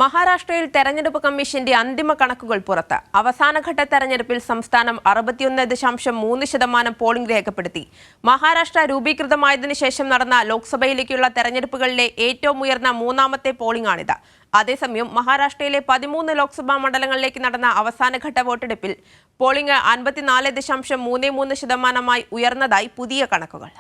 മഹാരാഷ്ട്രയിൽ തെരഞ്ഞെടുപ്പ് കമ്മീഷന്റെ അന്തിമ കണക്കുകൾ പുറത്ത്. അവസാനഘട്ട തെരഞ്ഞെടുപ്പിൽ സംസ്ഥാനം 61.3% പോളിംഗ് രേഖപ്പെടുത്തി. മഹാരാഷ്ട്ര രൂപീകൃതമായതിനു ശേഷം നടന്ന ലോക്സഭയിലേക്കുള്ള തെരഞ്ഞെടുപ്പുകളിലെ ഏറ്റവും ഉയർന്ന മൂന്നാമത്തെ പോളിംഗാണിത്. അതേസമയം മഹാരാഷ്ട്രയിലെ 13 ലോക്സഭാ മണ്ഡലങ്ങളിലേക്ക് നടന്ന അവസാനഘട്ട വോട്ടെടുപ്പിൽ പോളിംഗ് 54.33% ഉയർന്നതായി പുതിയ കണക്കുകൾ.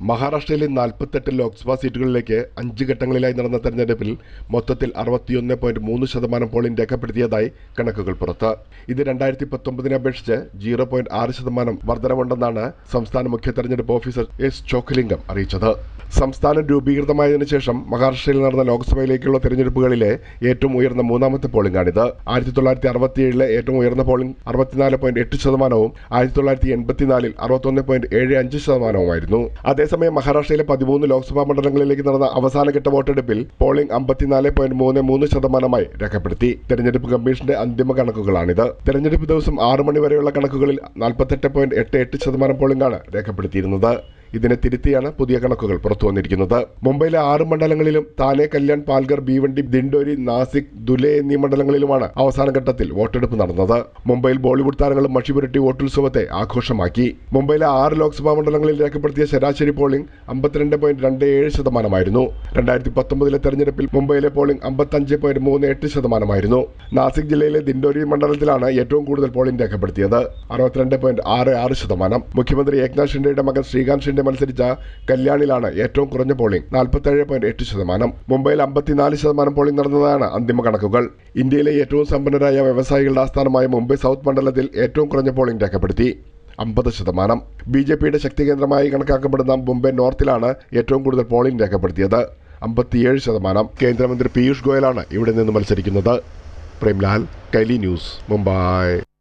മഹാരാഷ്ട്രയിലെ 48 ലോക്സഭാ സീറ്റുകളിലേക്ക് 5 ഘട്ടങ്ങളിലായി നടന്ന തെരഞ്ഞെടുപ്പിൽ മൊത്തത്തിൽ 61.3% പോളിംഗ് രേഖപ്പെടുത്തിയതായി കണക്കുകൾ പുറത്ത്. ഇത് 2019 അപേക്ഷിച്ച് 0.6% വർധനവുണ്ടെന്നാണ് സംസ്ഥാന മുഖ്യ തെരഞ്ഞെടുപ്പ് ഓഫീസർ എസ് ചോക്കലിംഗം അറിയിച്ചത്. സംസ്ഥാനം രൂപീകൃതമായതിനു ശേഷം മഹാരാഷ്ട്രയിൽ നടന്ന ലോക്സഭയിലേക്കുള്ള തെരഞ്ഞെടുപ്പുകളിലെ ഏറ്റവും ഉയർന്ന മൂന്നാമത്തെ പോളിംഗാണിത്. 1967 ഏറ്റവും ഉയർന്ന പോളിംഗ് 64.8%, 1984 61.75%. അതേസമയം മഹാരാഷ്ട്രയിലെ 13 ലോക്സഭാ മണ്ഡലങ്ങളിലേക്ക് നടന്ന അവസാനഘട്ട വോട്ടെടുപ്പിൽ പോളിംഗ് 54.33% രേഖപ്പെടുത്തി. തെരഞ്ഞെടുപ്പ് കമ്മീഷന്റെ അന്തിമ കണക്കുകളാണിത്. തെരഞ്ഞെടുപ്പ് ദിവസം 6 മണി വരെയുള്ള കണക്കുകളിൽ 48.88% പോളിംഗാണ് രേഖപ്പെടുത്തിയിരുന്നത്. ഇതിനെ തിരുത്തിയാണ് പുതിയ കണക്കുകൾ പുറത്തുവന്നിരിക്കുന്നത്. മുംബൈയിലെ 6 മണ്ഡലങ്ങളിലും താനെ, കല്യാൺ, പാൽഘർ, ഭീവണ്ടി, ദിൻഡോരി, നാസിക്, ദുലെ എന്നീ മണ്ഡലങ്ങളിലുമാണ് അവസാന ഘട്ടത്തിൽ വോട്ടെടുപ്പ് നടന്നത്. മുംബൈയിൽ ബോളിവുഡ് താരങ്ങളും മഷിപുരട്ടി വോട്ടുത്സവത്തെ ആഘോഷമാക്കി. മുംബൈയിലെ 6 ലോക്സഭാ മണ്ഡലങ്ങളിൽ രേഖപ്പെടുത്തിയ ശരാശരി പോളിംഗ് 52.27%. 2019 തെരഞ്ഞെടുപ്പിൽ മുംബൈയിലെ പോളിംഗ് 55.38%. നാസിക് ജില്ലയിലെ ദിൻഡോരി മണ്ഡലത്തിലാണ് ഏറ്റവും കൂടുതൽ പോളിംഗ് രേഖപ്പെടുത്തിയത്, 62.66%. മുഖ്യമന്ത്രി ഏക്നാഥ് ഷിൻഡെയുടെ മകൻ ശ്രീകാന്ത് മത്സരിച്ച കല്യാണിലാണ് ഏറ്റവും കുറഞ്ഞ പോളിംഗ്, 47.8%. മുംബൈയിൽ 54% പോളിംഗ് നടന്നതാണ് അന്തിമ കണക്കുകൾ. ഇന്ത്യയിലെ ഏറ്റവും സമ്പന്നരായ വ്യവസായികളുടെ ആസ്ഥാനമായ മുംബൈ സൗത്ത് മണ്ഡലത്തിൽ ഏറ്റവും കുറഞ്ഞ പോളിംഗ് രേഖപ്പെടുത്തി, 50%. BJPയുടെ ശക്തി കേന്ദ്രമായി കണക്കാക്കപ്പെടുന്ന മുംബൈ നോർത്തിലാണ് ഏറ്റവും കൂടുതൽ പോളിംഗ് രേഖപ്പെടുത്തിയത്, 57%. കേന്ദ്രമന്ത്രി പീയൂഷ് ഗോയലാണ് ഇവിടെ നിന്ന് മത്സരിക്കുന്നത്. പ്രേംലാൽ, കൈലി ന്യൂസ്, മുംബൈ.